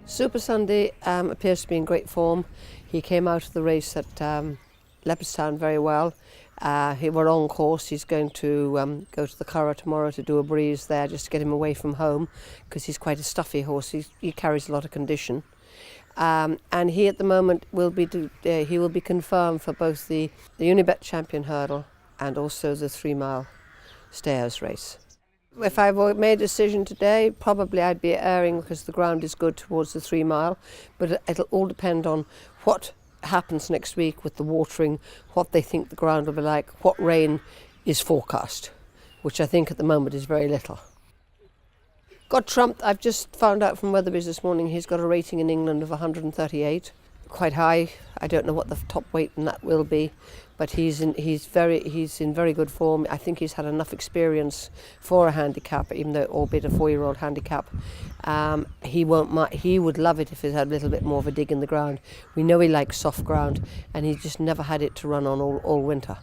Super Sunday appears to be in great form. He came out of the race at Leopardstown very well. He were on course. He's going to go to the Curragh tomorrow to do a breeze there just to get him away from home, because he's quite a stuffy horse. He carries a lot of condition. And he at the moment will be confirmed for both the Unibet Champion Hurdle and also the 3 Mile Stayers race. If I made a decision today, probably I'd be erring because the ground is good towards the 3 Mile, but it'll all depend on what happens next week with the watering, what they think the ground will be like, what rain is forecast, which I think at the moment is very little. Got trumped. I've just found out from Weatherby's this morning he's got a rating in England of 138, quite high. I don't know what the top weight in that will be, but he's in very good form. I think he's had enough experience for a handicap, even though albeit a 4-year-old handicap. He would love it if it had a little bit more of a dig in the ground. We know he likes soft ground, and he's just never had it to run on all winter.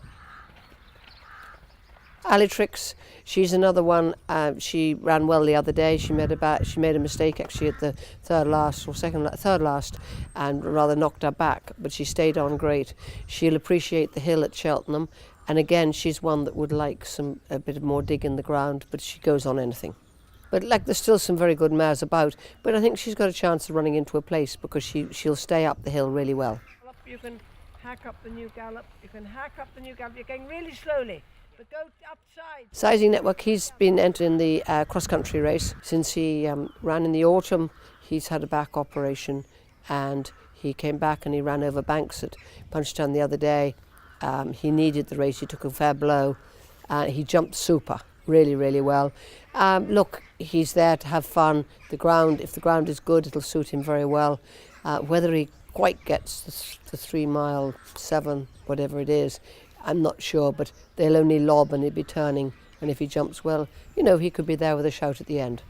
Alitrix, she's another one. She ran well the other day. She made a mistake actually at the third last, and rather knocked her back. But she stayed on great. She'll appreciate the hill at Cheltenham, and again she's one that would like a bit more dig in the ground. But she goes on anything. But there's still some very good mares about. But I think she's got a chance of running into a place because she'll stay up the hill really well. You can hack up the new gallop. You're going really slowly. But go upside. Sizing Network, he's been entering the cross-country race since he ran in the autumn. He's had a back operation, and he came back and he ran over banks at Punchestown the other day. He needed the race. He took a fair blow. He jumped super, really, really well. Look, he's there to have fun. If the ground is good, it'll suit him very well. Whether he quite gets the 3 Mile 7, whatever it is, I'm not sure, but they'll only lob and he'll be turning, and if he jumps well, he could be there with a shout at the end.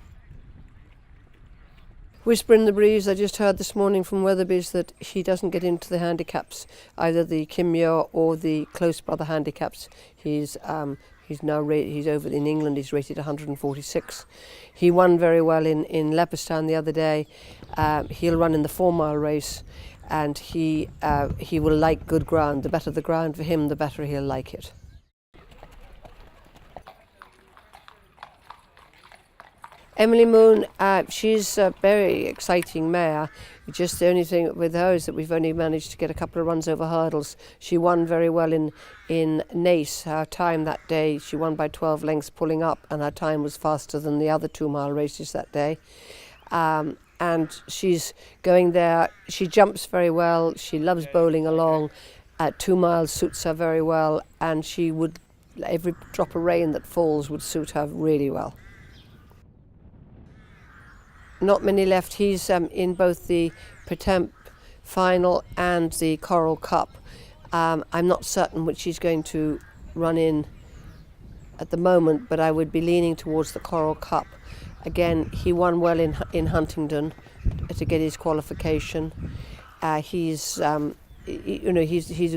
Whisper in the Breeze, I just heard this morning from Weatherby's that he doesn't get into the handicaps, either the Kimmuir or the Close Brother handicaps. He's over in England, he's rated 146. He won very well in Leopardstown the other day. He'll run in the 4 Mile race, and he will like good ground. The better the ground for him, the better he'll like it. Emily Moon, she's a very exciting mare. Just the only thing with her is that we've only managed to get a couple of runs over hurdles. She won very well in Naas. Her time that day, she won by 12 lengths pulling up, and her time was faster than the other 2 Mile races that day. And she's going there. She jumps very well. She loves bowling along. 2 miles suits her very well, and every drop of rain that falls would suit her really well. Not many left. He's in both the Pretemp final and the Coral Cup. I'm not certain which he's going to run in at the moment, but I would be leaning towards the Coral Cup. Again, he won well in Huntingdon to get his qualification. He's a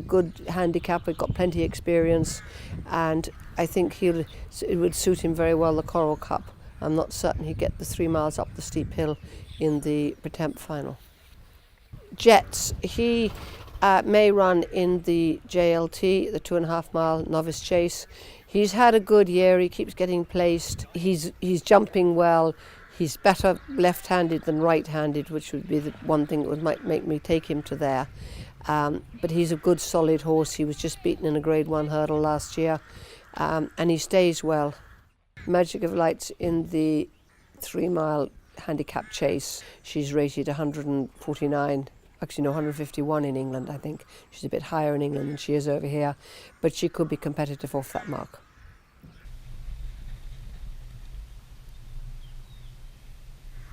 good handicapper, got plenty of experience, and I think it would suit him very well, the Coral Cup. I'm not certain he'd get the 3 miles up the steep hill in the Pretemp final. Jets, he may run in the JLT, the 2.5 mile novice chase. He's had a good year. He keeps getting placed. He's jumping well. He's better left-handed than right-handed, which would be the one thing that might make me take him to there. But he's a good, solid horse. He was just beaten in a Grade 1 hurdle last year, and he stays well. Magic of Lights in the 3 mile handicap chase. She's rated 149. Actually, no, 151 in England, I think. She's a bit higher in England than she is over here, but she could be competitive off that mark.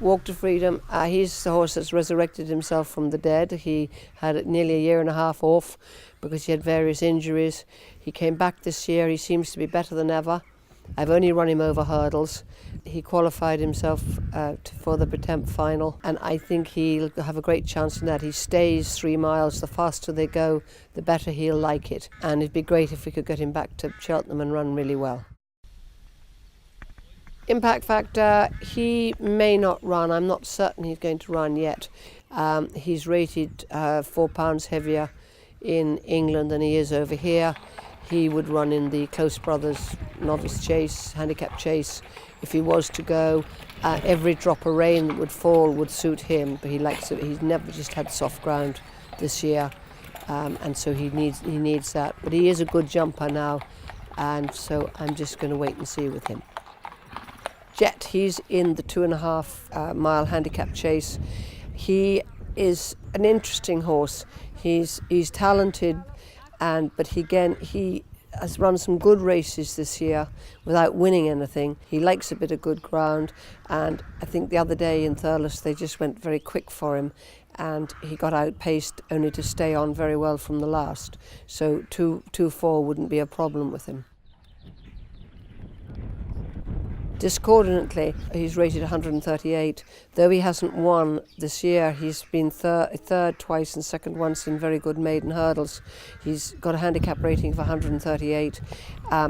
Walk to Freedom, he's the horse that's resurrected himself from the dead. He had nearly a year and a half off because he had various injuries. He came back this year. He seems to be better than ever. I've only run him over hurdles. He qualified himself for the Pretemp final, and I think he'll have a great chance in that. He stays 3 miles. The faster they go, the better he'll like it. And it'd be great if we could get him back to Cheltenham and run really well. Impact factor, he may not run. I'm not certain he's going to run yet. He's rated 4 pounds heavier in England than he is over here. He would run in the Close Brothers novice chase, handicap chase. If he was to go, every drop of rain that would fall would suit him, but he likes it. He's never just had soft ground this year, and so he needs that. But he is a good jumper now, and so I'm just going to wait and see with him. Jet, he's in the 2.5 mile handicap chase. He is an interesting horse. He's talented, but he has run some good races this year without winning anything. He likes a bit of good ground, and I think the other day in Thurles they just went very quick for him, and he got outpaced only to stay on very well from the last. So 2-4 wouldn't be a problem with him. Discordantly, he's rated 138. Though he hasn't won this year, he's been third twice and second once in very good maiden hurdles. He's got a handicap rating of 138.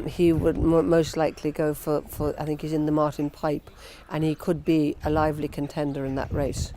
He would most likely go for, I think he's in the Martin Pipe, and he could be a lively contender in that race.